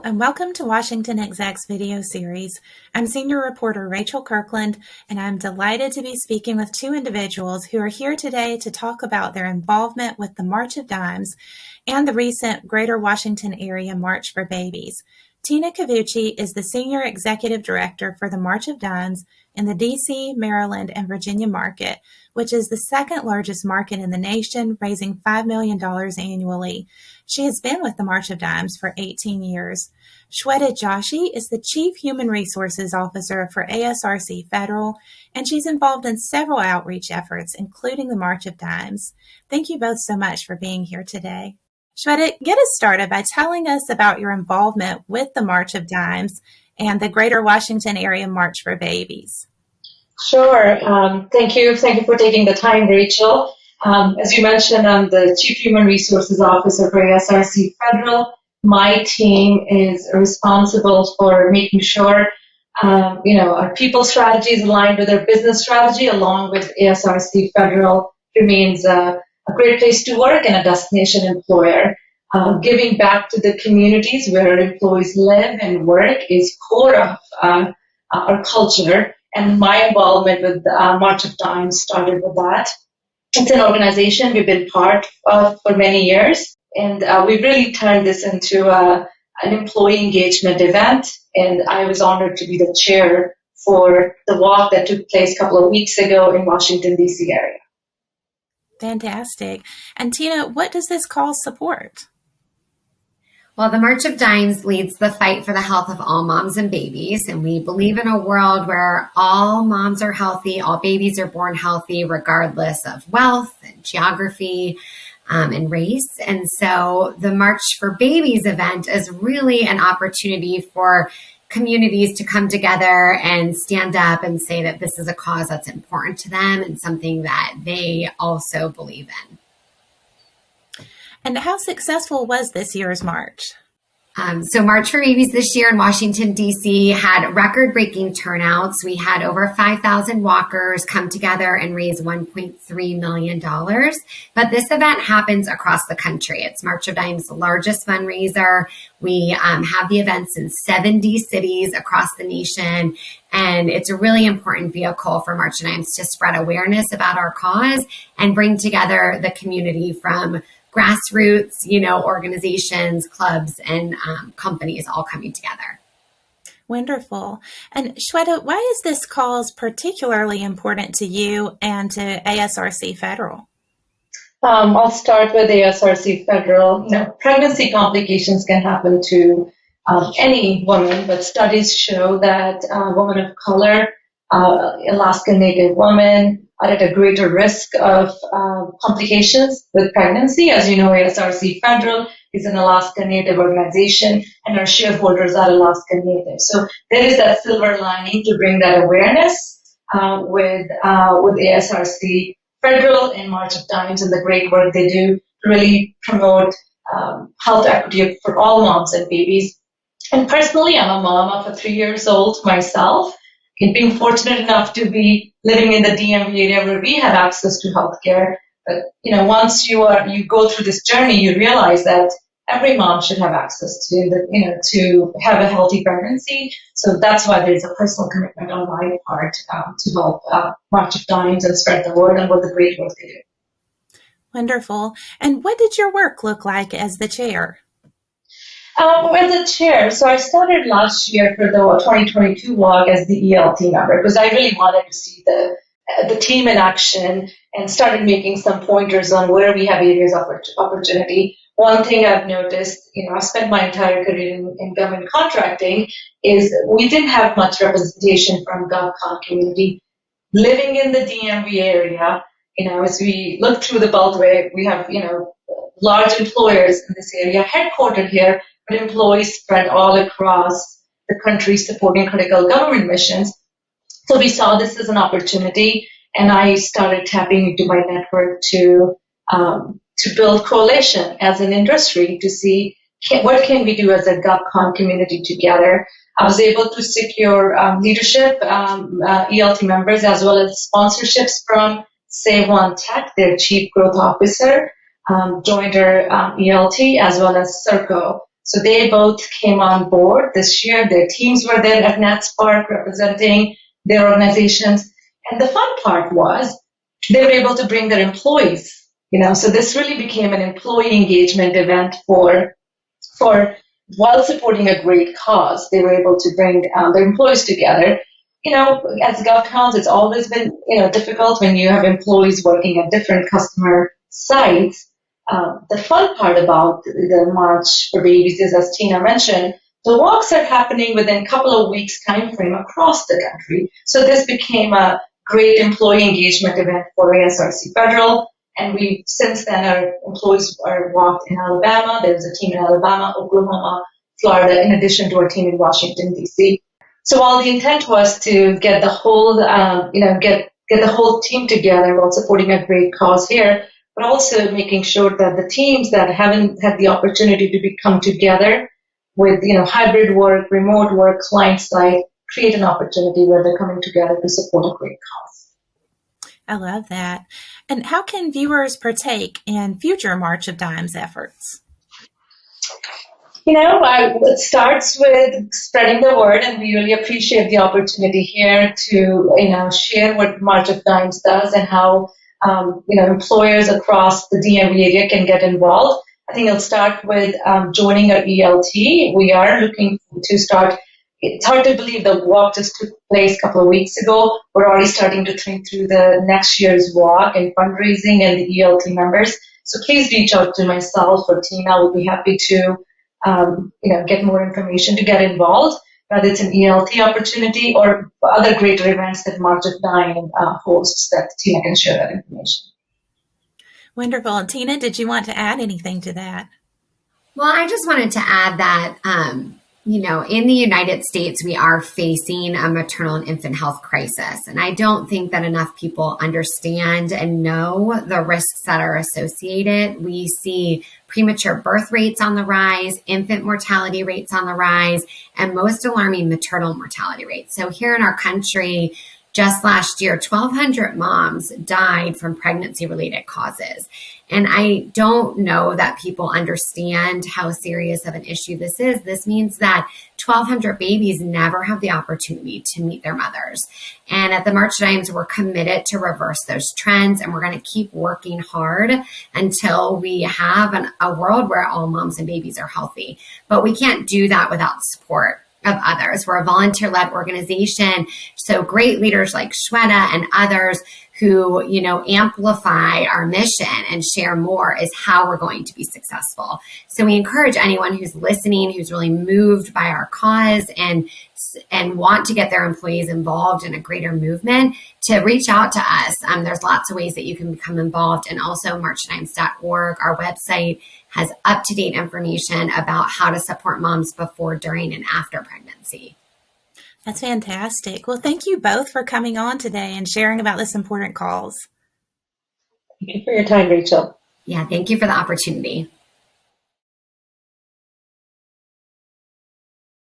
and welcome to WashingtonExec's video series. I'm senior reporter Rachel Kirkland, and I'm delighted to be speaking with two individuals who are here today to talk about their involvement with the March of Dimes and the recent Greater Washington Area March for Babies. Tina Cavucci is the Senior Executive Director for the March of Dimes in the D.C., Maryland, and Virginia market, which is the second largest market in the nation, raising $5 million annually. She has been with the March of Dimes for 18 years. Shaveta Joshi is the Chief Human Resources Officer for ASRC Federal, and she's involved in several outreach efforts, including the March of Dimes. Thank you both so much for being here today. Shaveta, get us started by telling us about your involvement with the March of Dimes and the Greater Washington Area March for Babies. Sure. Thank you for taking the time, Rachel. As you mentioned, I'm the Chief Human Resources Officer for ASRC Federal. My team is responsible for making sure, our people strategy is aligned with their business strategy, along with ASRC Federal remains a great place to work and a destination employer. Giving back to the communities where employees live and work is core of our culture, and my involvement with March of Dimes started with that. It's an organization we've been part of for many years, and we've really turned this into an employee engagement event, and I was honored to be the chair for the walk that took place a couple of weeks ago in Washington, D.C. area. Fantastic. And Tina, what does this cause support? Well, the March of Dimes leads the fight for the health of all moms and babies. And we believe in a world where all moms are healthy, all babies are born healthy, regardless of wealth and geography and race. And so the March for Babies event is really an opportunity for communities to come together and stand up and say that this is a cause that's important to them and something that they also believe in. And how successful was this year's march? So March for Babies this year in Washington, D.C. had record-breaking turnouts. We had over 5,000 walkers come together and raise $1.3 million. But this event happens across the country. It's March of Dimes' largest fundraiser. We have the events in 70 cities across the nation. And it's a really important vehicle for March of Dimes to spread awareness about our cause and bring together the community from grassroots, organizations, clubs, and companies all coming together. Wonderful. And Shaveta, why is this cause particularly important to you and to ASRC Federal? I'll start with ASRC Federal. Pregnancy complications can happen to any woman, but studies show that women of color, Alaskan Native women, are at a greater risk of complications with pregnancy. As you know, ASRC Federal is an Alaskan Native organization, and our shareholders are Alaskan Native. So there is that silver lining to bring that awareness with ASRC Federal and March of Dimes and the great work they do to really promote health equity for all moms and babies. And personally, I'm a mom of a 3-year-old myself, and being fortunate enough to be living in the DMV area where we have access to healthcare. But once you go through this journey, you realize that every mom should have access to have a healthy pregnancy. So that's why there's a personal commitment on my part to help March of Dimes and spread the word and what the great work they do. Wonderful. And what did your work look like as the chair? As a chair, so I started last year for the 2022 walk as the ELT member because I really wanted to see the team in action and started making some pointers on where we have areas of opportunity. One thing I've noticed, I've spent my entire career in government contracting, is we didn't have much representation from GovCon community. Living in the DMV area, as we look through the Beltway, we have, large employers in this area headquartered here, but employees spread all across the country supporting critical government missions. So we saw this as an opportunity, and I started tapping into my network to build coalition as an industry to see what can we do as a GovCon community together. I was able to secure leadership, ELT members, as well as sponsorships from Save One Tech, their Chief Growth Officer, joined our ELT, as well as Circo. So they both came on board this year. Their teams were there at NatSpark representing their organizations. And the fun part was they were able to bring their employees, so this really became an employee engagement event for while supporting a great cause. They were able to bring their employees together. As GovCons, it's always been, difficult when you have employees working at different customer sites. The fun part about the March for Babies is, as Tina mentioned, the walks are happening within a couple of weeks time frame across the country. So this became a great employee engagement event for ASRC Federal. And we, since then, our employees are walked in Alabama. There's a team in Alabama, Oklahoma, Florida, in addition to our team in Washington, D.C. So while the intent was to get the whole, get the whole team together while supporting a great cause here, but also making sure that the teams that haven't had the opportunity to come together with, hybrid work, remote work, client side, create an opportunity where they're coming together to support a great cause. I love that. And how can viewers partake in future March of Dimes efforts? It starts with spreading the word, and we really appreciate the opportunity here to, share what March of Dimes does and how, employers across the DMV area can get involved. I think it'll start with joining our ELT. We are looking to start. It's hard to believe the walk just took place a couple of weeks ago. We're already starting to think through the next year's walk and fundraising and the ELT members. So please reach out to myself or Tina. We'll be happy to, get more information to get involved, whether it's an ELT opportunity or other greater events that March of Dimes hosts that Tina can share that information. Wonderful. And Tina, did you want to add anything to that? Well, I just wanted to add that, in the United States, we are facing a maternal and infant health crisis. And I don't think that enough people understand and know the risks that are associated. We see premature birth rates on the rise, infant mortality rates on the rise, and most alarming, maternal mortality rates. So here in our country, just last year, 1,200 moms died from pregnancy-related causes. And I don't know that people understand how serious of an issue this is. This means that 1,200 babies never have the opportunity to meet their mothers. And at the March Dimes, we're committed to reverse those trends, and we're going to keep working hard until we have a world where all moms and babies are healthy. But we can't do that without support of others. We're a volunteer-led organization. So great leaders like Shaveta and others who, amplify our mission and share more is how we're going to be successful. So we encourage anyone who's listening, who's really moved by our cause and want to get their employees involved in a greater movement to reach out to us. There's lots of ways that you can become involved, and also marchdimes.org, our website, has up-to-date information about how to support moms before, during, and after pregnancy. That's fantastic. Well, thank you both for coming on today and sharing about this important cause. Thank you for your time, Rachel. Yeah, thank you for the opportunity.